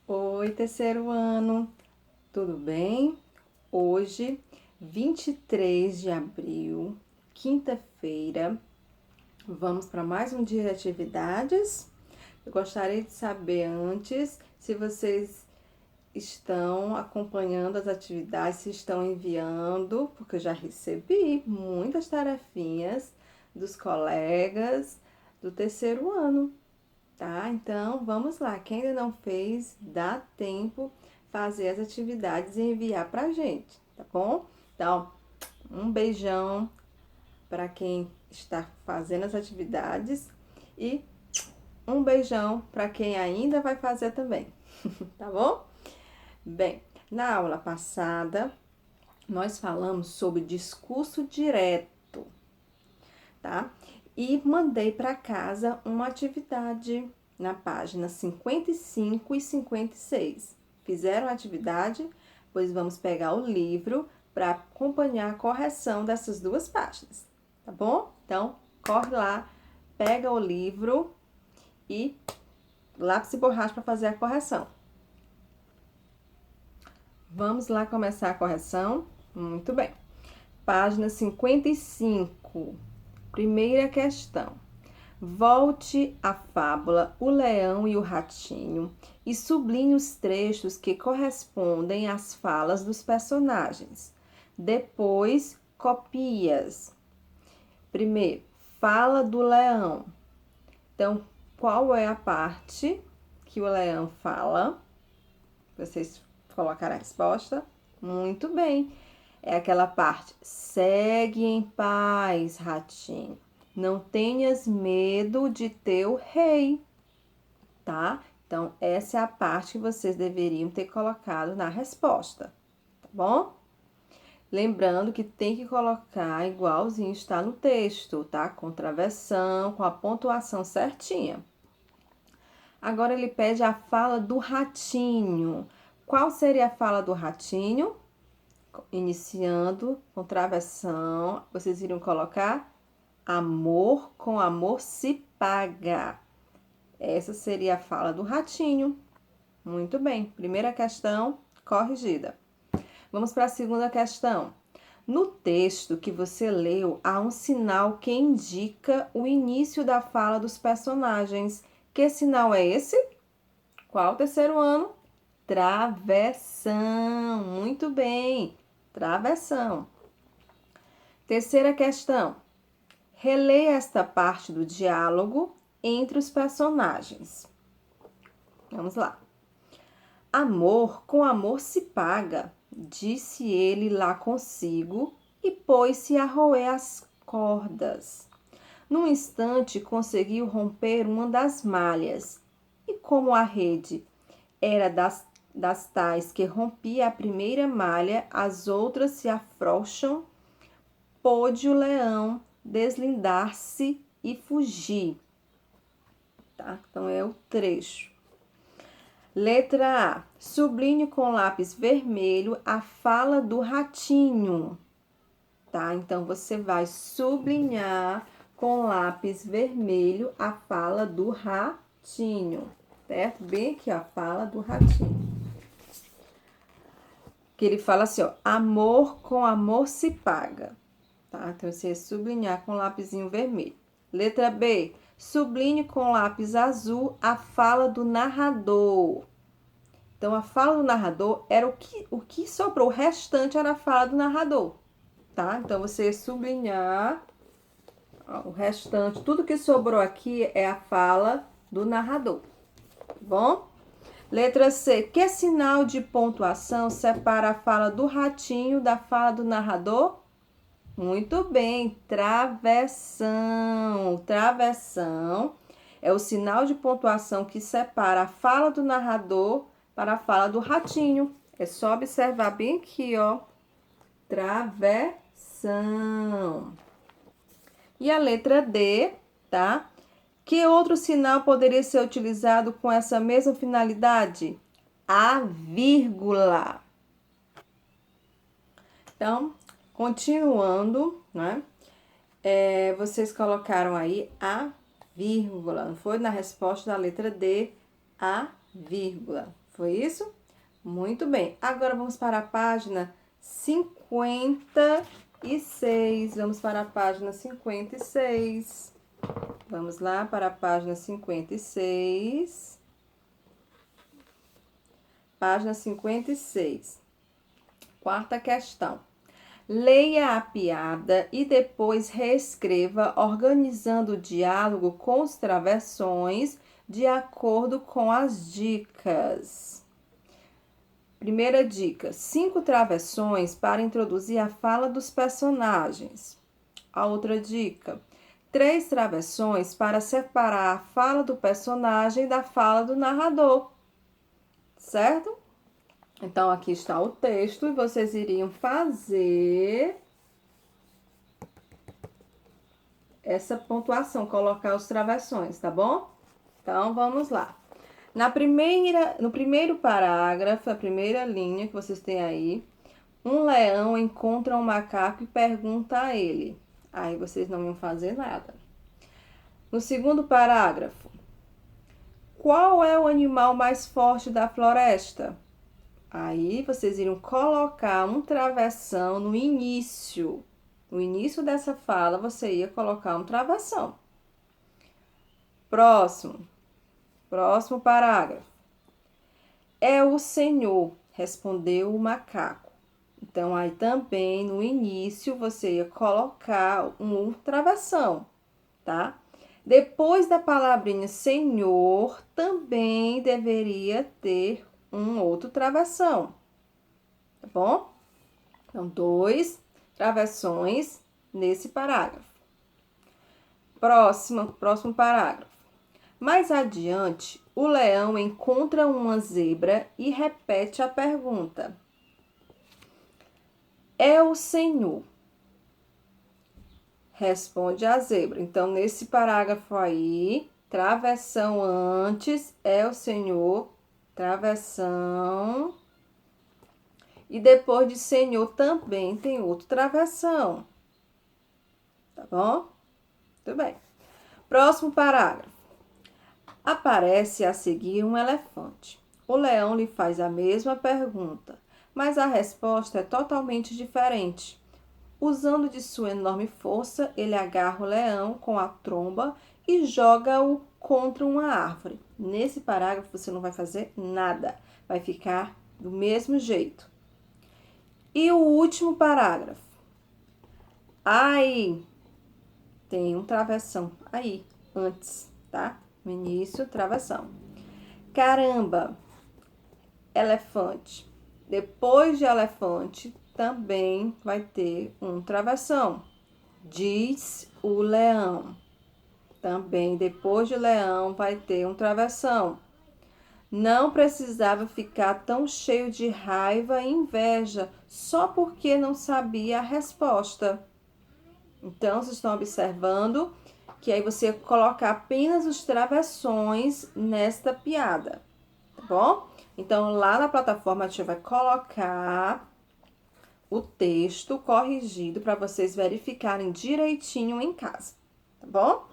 Oi, terceiro ano, tudo bem? Hoje, 23 de abril, quinta-feira, vamos para mais um dia de atividades. Eu gostaria de saber antes se vocês estão acompanhando as atividades, se estão enviando, porque eu já recebi muitas tarefinhas dos colegas do terceiro ano. Tá? Então, vamos lá. Quem ainda não fez, dá tempo fazer as atividades e enviar pra gente, tá bom? Então, um beijão para quem está fazendo as atividades e um beijão para quem ainda vai fazer também, tá bom? Bem, na aula passada, nós falamos sobre discurso direto, tá? E mandei para casa uma atividade na página 55 e 56. Fizeram a atividade? Pois vamos pegar o livro para acompanhar a correção dessas duas páginas, tá bom? Então, corre lá, pega o livro e lápis e borracha para fazer a correção. Vamos lá começar a correção? Muito bem. Página 55. Primeira questão. Volte à fábula O Leão e o Ratinho e sublinhe os trechos que correspondem às falas dos personagens. Depois, copie-as. Primeiro, fala do leão. Então, qual é a parte que o leão fala? Vocês colocaram a resposta? Muito bem. É aquela parte. Segue em paz, ratinho. Não tenhas medo de teu rei, tá? Então, essa é a parte que vocês deveriam ter colocado na resposta, tá bom? Lembrando que tem que colocar igualzinho está no texto, tá? Com travessão, com a pontuação certinha. Agora, ele pede a fala do ratinho. Qual seria a fala do ratinho? Iniciando com travessão, vocês iriam colocar amor com amor se paga. Essa seria a fala do ratinho. Muito bem. Primeira questão corrigida. Vamos para a segunda questão. No texto que você leu, há um sinal que indica o início da fala dos personagens. Que sinal é esse? Qual terceiro ano? Travessão. Muito bem. Travessão. Terceira questão. Releia esta parte do diálogo entre os personagens. Vamos lá. Amor com amor se paga, disse ele lá consigo e pôs-se a roer as cordas. Num instante conseguiu romper uma das malhas, e como a rede era das tais que rompia a primeira malha, as outras se afrouxam, pôde o leão deslindar-se e fugir. Tá? Então, é o trecho. Letra A. Sublinhe com lápis vermelho a fala do ratinho. Tá? Então, você vai sublinhar com lápis vermelho a fala do ratinho. Certo? Bem aqui, ó, a fala do ratinho. Que ele fala assim, ó, amor com amor se paga. Tá? Então, você vai sublinhar com lapisinho vermelho. Letra B. Sublinhe com lápis azul a fala do narrador. Então, a fala do narrador era o que sobrou. O restante era a fala do narrador, tá? Então, você sublinhar ó, o restante. Tudo que sobrou aqui é a fala do narrador, tá bom? Letra C. Que sinal de pontuação separa a fala do ratinho da fala do narrador? Muito bem, travessão. Travessão é o sinal de pontuação que separa a fala do narrador para a fala do ratinho. É só observar bem aqui, ó. Travessão. E a letra D, tá? Que outro sinal poderia ser utilizado com essa mesma finalidade? A vírgula. Então, continuando, né? Vocês colocaram aí a vírgula, não foi? Na resposta da letra D, a vírgula. Foi isso? Muito bem. Agora vamos para a página 56. Vamos para a página 56. Vamos lá para a página 56. Página 56. Quarta questão. Leia a piada e depois reescreva, organizando o diálogo com as travessões de acordo com as dicas. Primeira dica: 5 travessões para introduzir a fala dos personagens. A outra dica: 3 travessões para separar a fala do personagem da fala do narrador. Certo? Então, aqui está o texto e vocês iriam fazer essa pontuação, colocar os travessões, tá bom? Então, vamos lá. No primeiro parágrafo, a primeira linha que vocês têm aí, um leão encontra um macaco e pergunta a ele. Aí vocês não iam fazer nada. No segundo parágrafo, qual é o animal mais forte da floresta? Aí vocês iriam colocar um travessão no início. No início dessa fala, você ia colocar um travessão. Próximo parágrafo. É o Senhor, respondeu o macaco. Então, aí também no início você ia colocar um travessão, tá? Depois da palavrinha Senhor, também deveria ter um outro travessão, tá bom? Então, 2 travessões nesse parágrafo. Próximo parágrafo. Mais adiante, o leão encontra uma zebra e repete a pergunta. É o Senhor, responde a zebra. Então, nesse parágrafo aí, travessão antes, é o Senhor, travessão. E depois de Senhor também tem outro travessão. Tá bom? Tudo bem. Próximo parágrafo. Aparece a seguir um elefante. O leão lhe faz a mesma pergunta, mas a resposta é totalmente diferente. Usando de sua enorme força, ele agarra o leão com a tromba e joga-o contra uma árvore. Nesse parágrafo você não vai fazer nada, vai ficar do mesmo jeito. E o último parágrafo. Aí tem um travessão aí, antes, tá? No início, travessão. Caramba, elefante. Depois de elefante, também vai ter um travessão. Diz o leão. Também depois de leão vai ter um travessão. Não precisava ficar tão cheio de raiva e inveja só porque não sabia a resposta. Então, vocês estão observando que aí você coloca apenas os travessões nesta piada, tá bom? Então, lá na plataforma a gente vai colocar o texto corrigido para vocês verificarem direitinho em casa, tá bom?